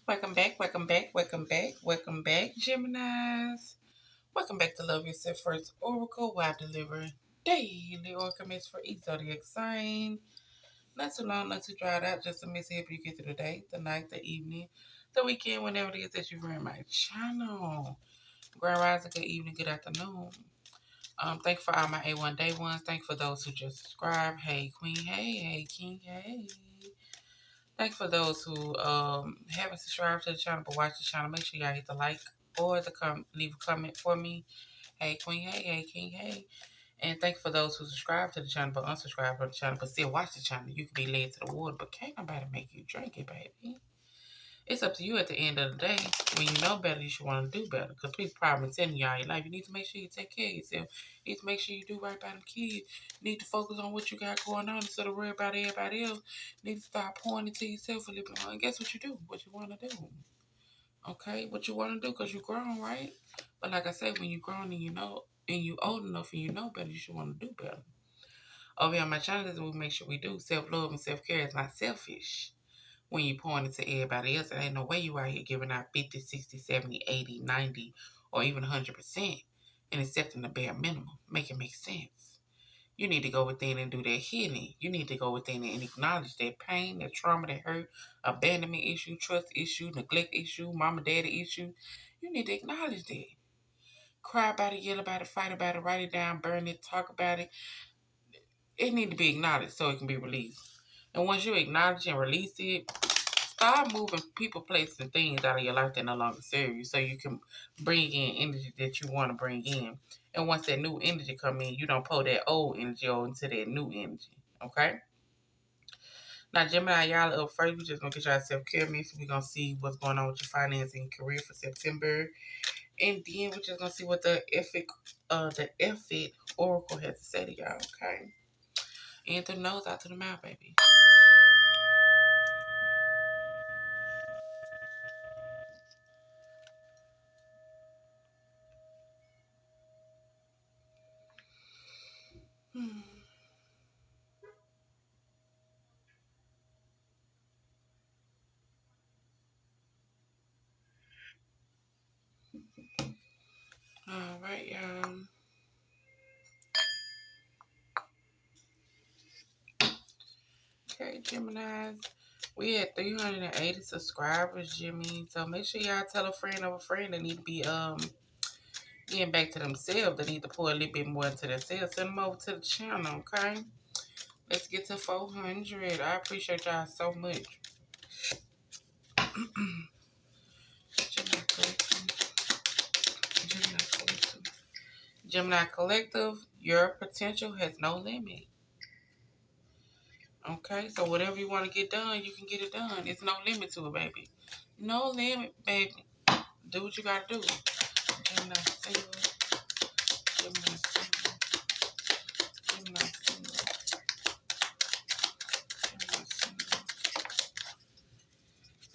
Welcome back, welcome back, welcome back, welcome back, Geminis. Welcome back to Love Yourself First Oracle, where I deliver daily oracles for each zodiac sign. Not too long, not too dried out, just a miss help you get through the day, the night, the evening, the weekend, whenever it is that you're in my channel. Grand rising, good evening, good afternoon. Thank you for all my A1 day ones. Thank you for those who just subscribed. Hey Queen, hey King, hey. Thanks for those who haven't subscribed to the channel but watch the channel. Make sure y'all hit the like or leave a comment for me. Hey Queen, hey King, hey. And thank you for those who subscribe to the channel but unsubscribe from the channel but still watch the channel. You can be led to the water, but can't nobody make you drink it, baby. It's up to you at the end of the day. When you know better, you should want to do better. Because people probably telling you all your life, you need to make sure you take care of yourself. You need to make sure you do right by them kids. You need to focus on what you got going on instead of worry about everybody else. You need to start pouring into yourself a little bit more. And guess what you do? What you want to do. Okay? What you want to do because you grown, right? But like I said, when you grown and you know, and you old enough and you know better, you should want to do better. Over here on my channel, this is what we make sure we do. Self-love and self-care is not selfish. When you point it to everybody else, there ain't no way you out here giving out 50, 60, 70, 80, 90, or even 100% and accepting the bare minimum. Make it make sense. You need to go within and do that healing. You need to go within and acknowledge that pain, that trauma, that hurt, abandonment issue, trust issue, neglect issue, mama, daddy issue. You need to acknowledge that. Cry about it, yell about it, fight about it, write it down, burn it, talk about it. It need to be acknowledged so it can be released. And once you acknowledge and release it, start moving people, places, and things out of your life that no longer serve you so you can bring in energy that you want to bring in. And once that new energy come in, you don't pull that old energy into that new energy. Okay? Now, Gemini, y'all up first. We just going to get y'all self-care mix. We're going to see what's going on with your finance and career for September. And then we're just going to see what the Effie Oracle has to say to y'all. Okay? In through the nose, out to the mouth, baby. All right, y'all. Okay, Gemini. We had 380 subscribers, Jimmy. So make sure y'all tell a friend of a friend that need to be getting back to themselves. They need to pour a little bit more into themselves. Send them over to the channel, okay? Let's get to 400. I appreciate y'all so much. Gemini Collective. Gemini Collective. Gemini Collective, your potential has no limit. Okay, so whatever you want to get done, you can get it done. It's no limit to it, baby. No limit, baby. Do what you gotta do. Gemini single. Gemini single. Gemini single. Gemini single.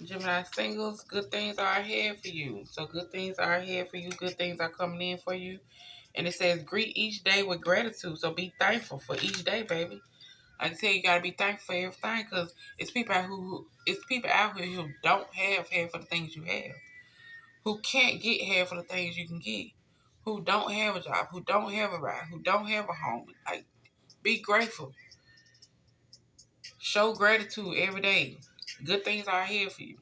Gemini singles, good things are ahead for you. So good things are ahead for you. Good things are coming in for you. And it says greet each day with gratitude. So be thankful for each day, baby. Like I said, you gotta be thankful for everything because it's people out here who don't have half of the things you have. Who can't get half of the things you can get. Who don't have a job, who don't have a ride, who don't have a home. Like, be grateful. Show gratitude every day. Good things are ahead for you.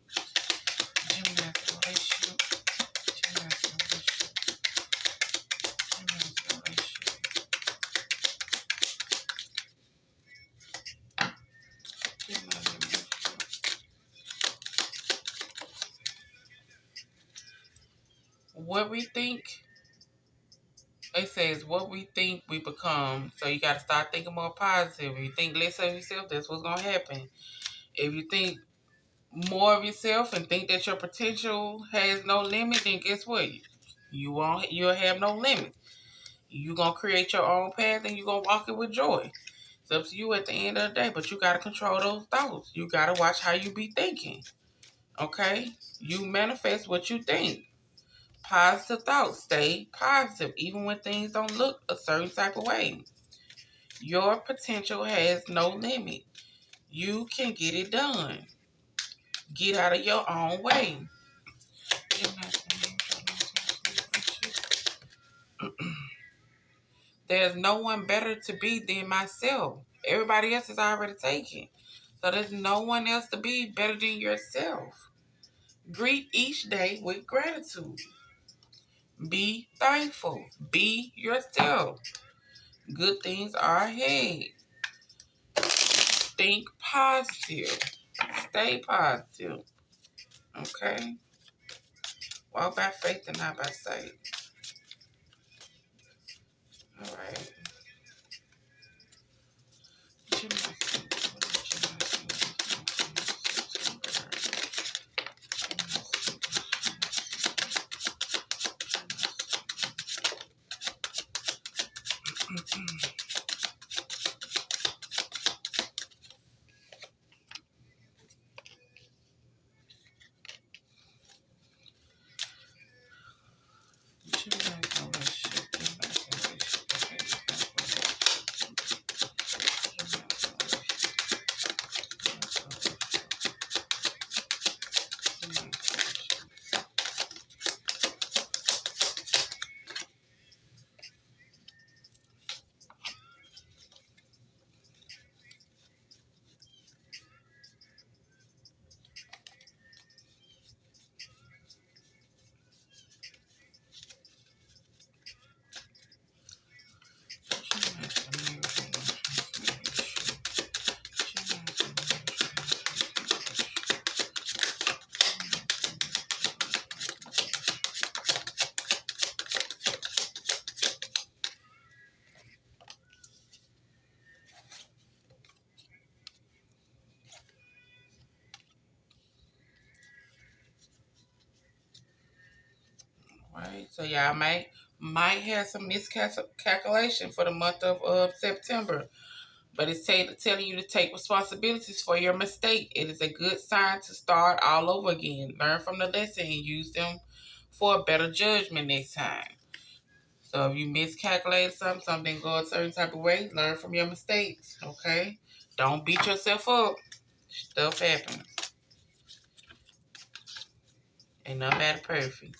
Gemini relationship. Gemini relationship. Gemini relationship. Gemini relationship. What we think, it says what we think we become. So you got to start thinking more positive. If you think less of yourself, that's what's going to happen. If you think more of yourself and think that your potential has no limit, then guess what? You'll have no limit. You're going to create your own path and you're going to walk it with joy. It's up to you at the end of the day, but you got to control those thoughts. You got to watch how you be thinking. Okay? You manifest what you think. Positive thoughts. Stay positive, even when things don't look a certain type of way. Your potential has no limit. You can get it done. Get out of your own way. There's no one better to be than myself. Everybody else is already taken. So there's no one else to be better than yourself. Greet each day with gratitude. Be thankful. Be yourself. Good things are ahead. Think positive. Stay positive. Okay? Walk by faith and not by sight. All right. Right. So y'all might have some miscalculation for the month of September. But it's telling you to take responsibilities for your mistake. It is a good sign to start all over again. Learn from the lesson and use them for a better judgment next time. So if you miscalculate something didn't go a certain type of way, learn from your mistakes. Okay? Don't beat yourself up. Stuff happens. Ain't nothing bad perfect.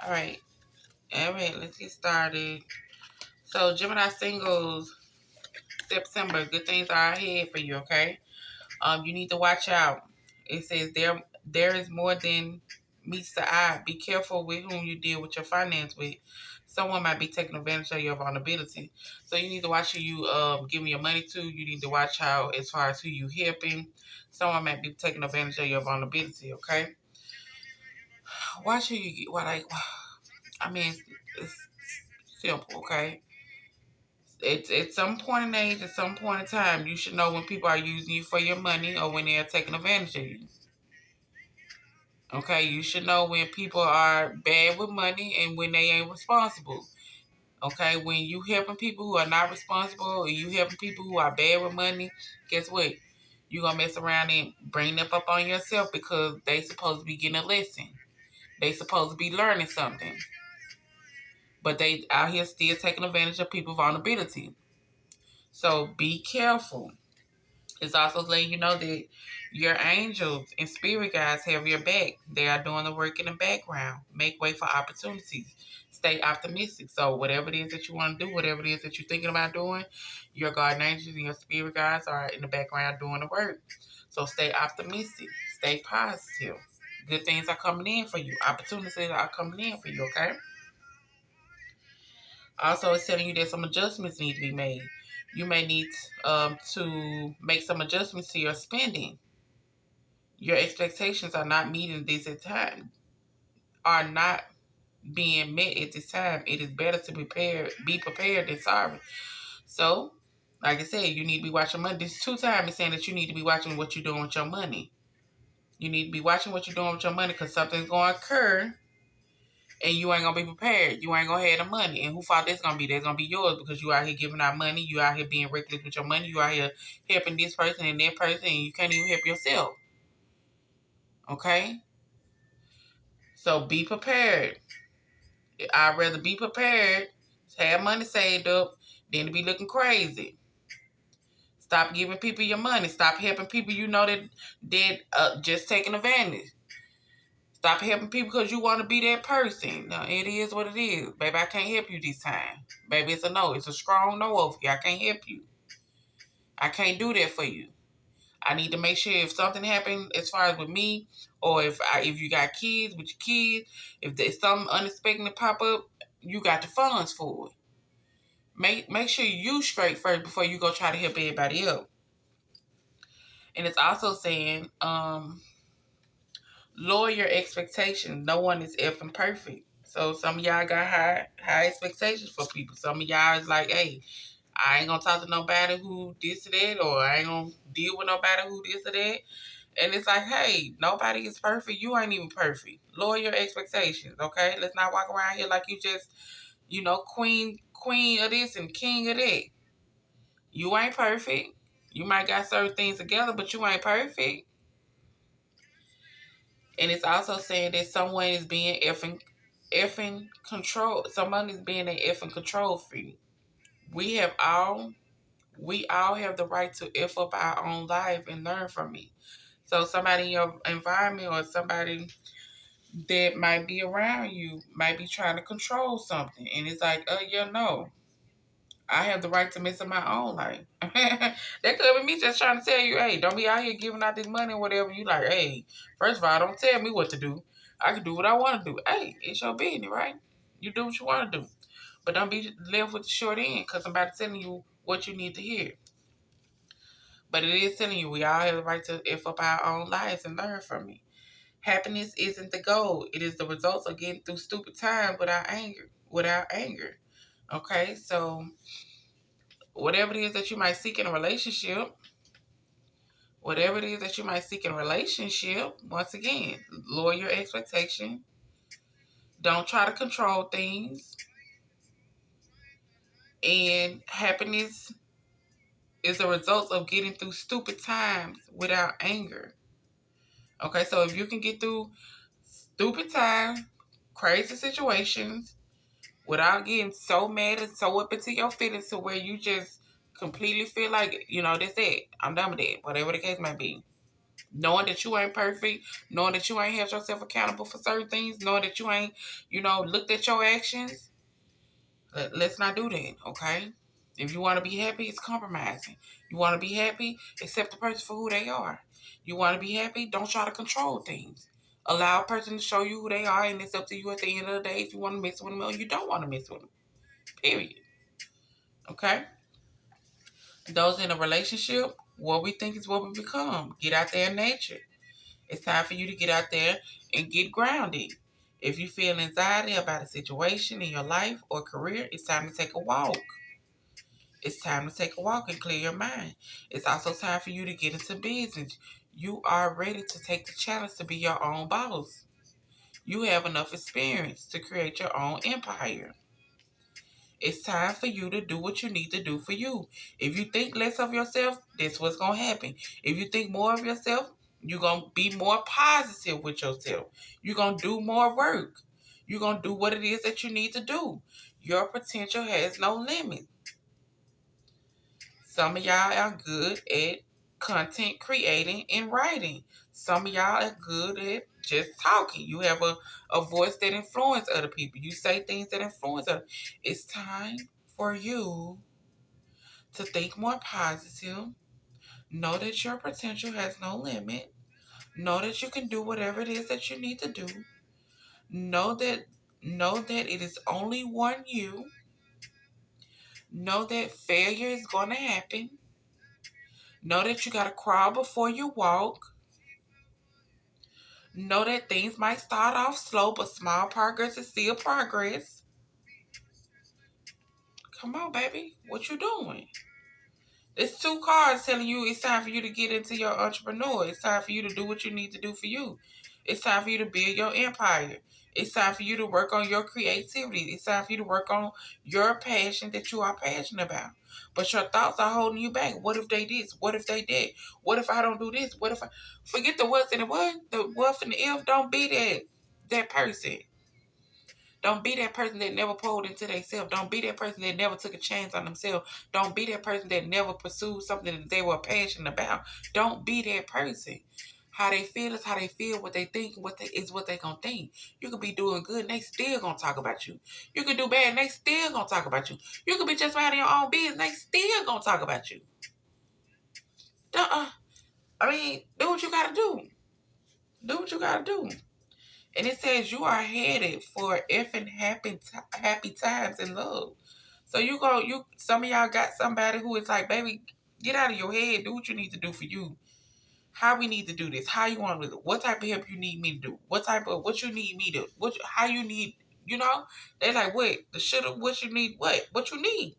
All right. All right, let's get started. So, Gemini singles, September, good things are ahead for you, okay? You need to watch out. It says there is more than meets the eye. Be careful with whom you deal with your finance with. Someone might be taking advantage of your vulnerability. So you need to watch who you giving your money to. You need to watch how, as far as who you helping. Someone might be taking advantage of your vulnerability. Okay, watch who you get. What I mean, it's simple. Okay, it's at some point in age, at some point in time, you should know when people are using you for your money or when they are taking advantage of you. Okay, you should know when people are bad with money and when they ain't responsible. Okay, when you helping people who are not responsible or you helping people who are bad with money, guess what? You gonna mess around and bring them up on yourself because they supposed to be getting a lesson. They supposed to be learning something. But they out here still taking advantage of people's vulnerability. So be careful. It's also letting you know that your angels and spirit guides have your back. They are doing the work in the background. Make way for opportunities. Stay optimistic. So whatever it is that you want to do, whatever it is that you're thinking about doing, your guardian angels and your spirit guides are in the background doing the work. So stay optimistic. Stay positive. Good things are coming in for you. Opportunities are coming in for you, okay? Also, it's telling you that some adjustments need to be made. You may need to make some adjustments to your spending. Your expectations are not meeting this at time, are not being met at this time. It is better to be prepared than sorry. So, like I said, you need to be watching money. This 2 times is saying that you need to be watching what you're doing with your money. You need to be watching what you're doing with your money because something's going to occur and you ain't gonna be prepared. You ain't gonna have the money. And who fault that's gonna be? That's gonna be yours because you out here giving out money. You out here being reckless with your money. You out here helping this person and that person, and you can't even help yourself. Okay? So be prepared. I'd rather be prepared, have money saved up, than to be looking crazy. Stop giving people your money. Stop helping people you know that just taking advantage. Stop helping people because you want to be that person. No, it is what it is. Baby, I can't help you this time. Baby, it's a no. It's a strong no over you. I can't help you. I can't do that for you. I need to make sure if something happened as far as with me, or if you got kids with your kids, if there's something unexpected pop up, you got the funds for it. Make sure you straight first before you go try to help everybody else. And it's also saying, lower your expectations. No one is effing perfect. So some of y'all got high expectations for people. Some of y'all is like, hey, I ain't gonna talk to nobody who this or that, or I ain't gonna deal with nobody who this or that. And it's like, hey, nobody is perfect. You ain't even perfect. Lower your expectations, okay? Let's not walk around here like you just, queen of this and king of that. You ain't perfect. You might got certain things together, but you ain't perfect. And it's also saying that someone is being effing control. Someone is being an effing control freak. We have all we all have the right to F up our own life and learn from it. So somebody in your environment or somebody that might be around you might be trying to control something. And it's like, yeah, no. I have the right to mess up my own life. That could be me just trying to tell you, hey, don't be out here giving out this money or whatever. You like, hey, first of all, don't tell me what to do. I can do what I want to do. Hey, it's your business, right? You do what you want to do. But don't be left with the short end because I'm about to tell you what you need to hear. But it is telling you we all have the right to F up our own lives and learn from it. Happiness isn't the goal. It is the results of getting through stupid times without anger. Okay, so whatever it is that you might seek in a relationship, once again, lower your expectation. Don't try to control things. And happiness is a result of getting through stupid times without anger. Okay, so if you can get through stupid times, crazy situations, without getting so mad and so up into your feelings to where you just completely feel like, that's it. I'm done with it. Whatever the case might be. Knowing that you ain't perfect, knowing that you ain't held yourself accountable for certain things, knowing that you ain't, looked at your actions. Let's not do that, okay? If you want to be happy, it's compromising. You want to be happy, accept the person for who they are. You want to be happy, don't try to control things. Allow a person to show you who they are, and it's up to you at the end of the day if you want to mess with them or you don't want to mess with them. Period. Okay? Those in a relationship, what we think is what we become. Get out there in nature. It's time for you to get out there and get grounded. If you feel anxiety about a situation in your life or career, it's time to take a walk. It's time to take a walk and clear your mind. It's also time for you to get into business. You are ready to take the challenge to be your own boss. You have enough experience to create your own empire. It's time for you to do what you need to do for you. If you think less of yourself, that's what's going to happen. If you think more of yourself, you're going to be more positive with yourself. You're going to do more work. You're going to do what it is that you need to do. Your potential has no limit. Some of y'all are good at content creating and writing. Some of y'all are good at just talking. You have a voice that influences other people. You say things that influence others. It's time for you to think more positive. Know that your potential has no limit. Know that you can do whatever it is that you need to do. Know that it is only one you. Know that failure is going to happen. Know that you got to crawl before you walk. Know that things might start off slow, but small progress is still progress. Come on, baby. What you doing? It's two cards telling you it's time for you to get into your entrepreneur. It's time for you to do what you need to do for you. It's time for you to build your empire. It's time for you to work on your creativity. It's time for you to work on your passion that you are passionate about. But your thoughts are holding you back. What if they this? What if they did? What if I don't do this? What if I forget the what's and the what? The what and the if. Don't be that person. Don't be that person that never pulled into themselves. Don't be that person that never took a chance on themselves. Don't be that person that never pursued something that they were passionate about. Don't be that person. How they feel is how they feel. What they think is what they gonna think. You could be doing good and they still gonna talk about you. You could do bad and they still gonna talk about you. You could be just minding your own business and they still gonna talk about you. Do what you gotta do. Do what you gotta do. And it says you are headed for effing happy times in love. So some of y'all got somebody who is like, baby, get out of your head. Do what you need to do for you. How we need to do this. How you want to do it. What type of help you need me to do. What you need me to, how you need, They like, what? The shit of what you need, what? What you need.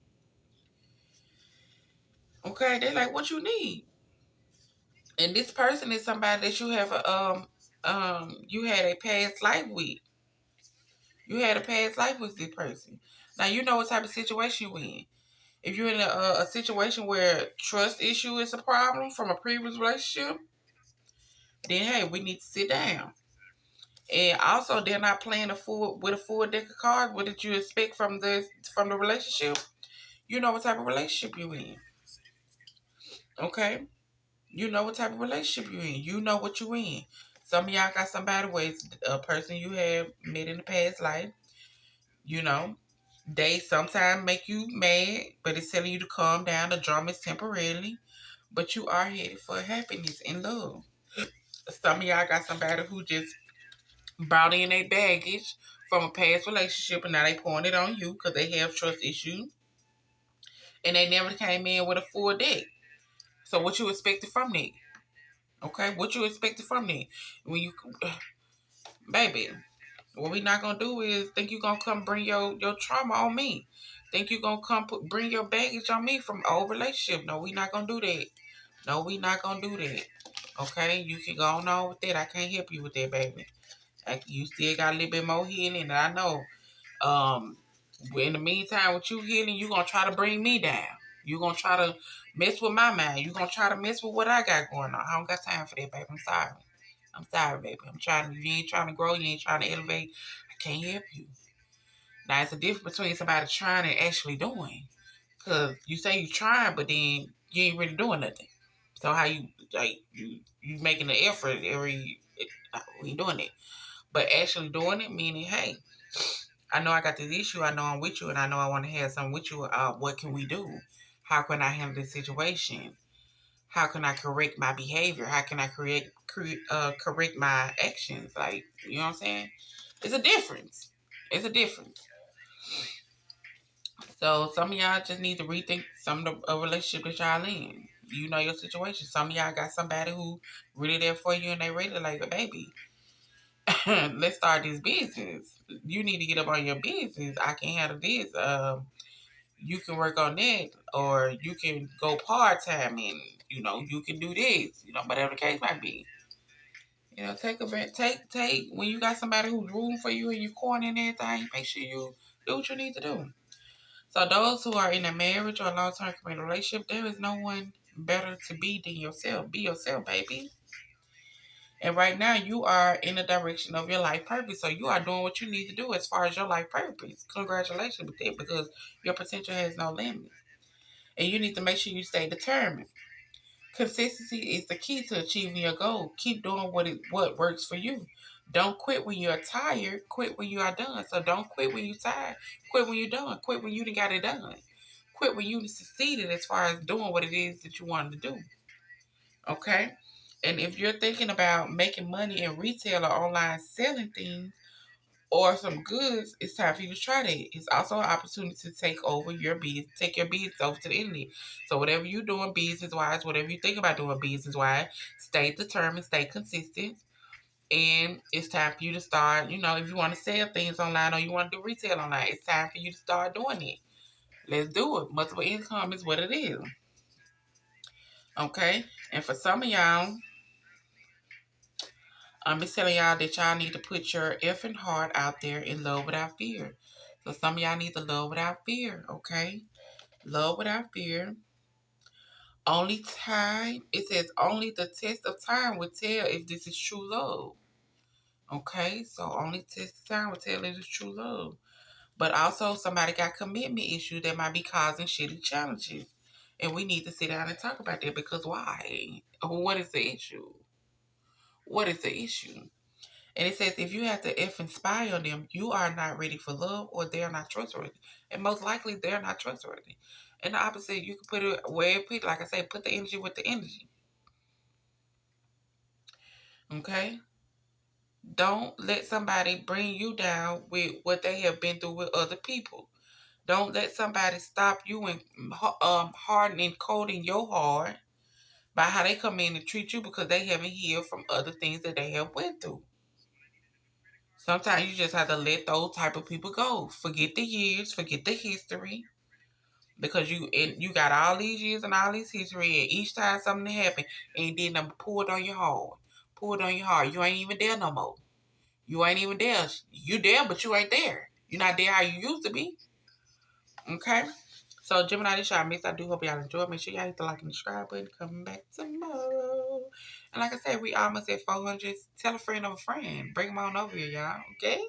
Okay? They like, what you need. And this person is somebody that you have you had a past life with. You had a past life with this person. Now you know what type of situation you're in. If you're in a situation where trust issue is a problem from a previous relationship, then hey, we need to sit down. And also, they're not playing with a full deck of cards. What did you expect from the relationship? You know what type of relationship you're in. Okay, you know what type of relationship you're in. You know what you're in. Some of y'all got somebody where it's a person you have met in the past life. You know, they sometimes make you mad, but it's telling you to calm down. The drama is temporarily, but you are headed for happiness and love. Some of y'all got somebody who just brought in their baggage from a past relationship and now they pouring it on you because they have trust issues and they never came in with a full deck. So what you expected from that? Okay, what you expected from that? When you, baby, what we not gonna do is think you gonna come bring your trauma on me. Think you gonna bring your baggage on me from old relationship. No, we not gonna do that. No, we not gonna do that. Okay, you can go on with that. I can't help you with that, baby. You still got a little bit more healing, and I know. In the meantime, with you healing, you gonna try to bring me down. You gonna try to mess with my mind. You gonna try to mess with what I got going on. I don't got time for that, baby. I'm sorry. I'm sorry, baby. You ain't trying to grow. You ain't trying to elevate. I can't help you. Now, it's a difference between somebody trying and actually doing. Because you say you trying, but then you ain't really doing nothing. So how you making the effort we ain't doing it. But actually doing it, meaning, hey, I know I got this issue. I know I'm with you, and I know I want to have something with you. What can we do? How can I handle this situation? how can I correct my behavior? How can I correct my actions? Like, you know what I'm saying? It's a difference. It's a difference. So some of y'all just need to rethink some of the relationship that y'all in. You know your situation. Some of y'all got somebody who really there for you and they really like, baby, let's start this business. You need to get up on your business. I can handle this. You can work on that, or you can go part time and you can do this. Whatever the case might be. Take a bit. Take when you got somebody who's rooting for you and you corner and everything. Make sure you do what you need to do. So those who are in a marriage or a long-term committed relationship, there is no one better to be than yourself. Be yourself, baby. And right now, you are in the direction of your life purpose. So you are doing what you need to do as far as your life purpose. Congratulations with that, because your potential has no limit. And you need to make sure you stay determined. Consistency is the key to achieving your goal. Keep doing what works for you. Don't quit when you're tired. Quit when you are done. So don't quit when you're tired. Quit when you're done. Quit when you done got it done. Quit when you succeeded as far as doing what it is that you wanted to do. Okay? And if you're thinking about making money in retail or online selling things or some goods, it's time for you to try that. It's also an opportunity to take your business over to the internet. So whatever you're doing business wise, whatever you think about doing business wise, stay determined, stay consistent. And it's time for you to start, if you want to sell things online or you want to do retail online, it's time for you to start doing it. Let's do it. Multiple income is what it is. Okay? And for some of y'all, I'm just telling y'all that y'all need to put your effing heart out there in love without fear. So some of y'all need to love without fear, okay? Love without fear. It says only the test of time will tell if this is true love. Okay? So only test of time will tell if it's true love. But also somebody got commitment issues that might be causing shitty challenges. And we need to sit down and talk about that, because why? What is the issue? What is the issue? And it says if you have to F inspire on them, you are not ready for love or they're not trustworthy. And most likely they're not trustworthy. And the opposite, you can put it where it put, like I say, put the energy with the energy. Okay? Don't let somebody bring you down with what they have been through with other people. Don't let somebody stop you and hardening, coating your heart by how they come in and treat you, because they haven't healed from other things that they have went through. Sometimes you just have to let those type of people go. Forget the years, forget the history, because you got all these years and all this history, and each time something happened, and then them pull it on your heart, pull it on your heart. You ain't even there no more. You ain't even there. You there, but you ain't there. You're not there how you used to be. Okay. So Gemini, this y'all miss. I do hope y'all enjoy. Make sure y'all hit the like and subscribe button. Coming back tomorrow. And like I said, we almost at 400. Tell a friend of a friend. Bring them on over here, y'all. Okay?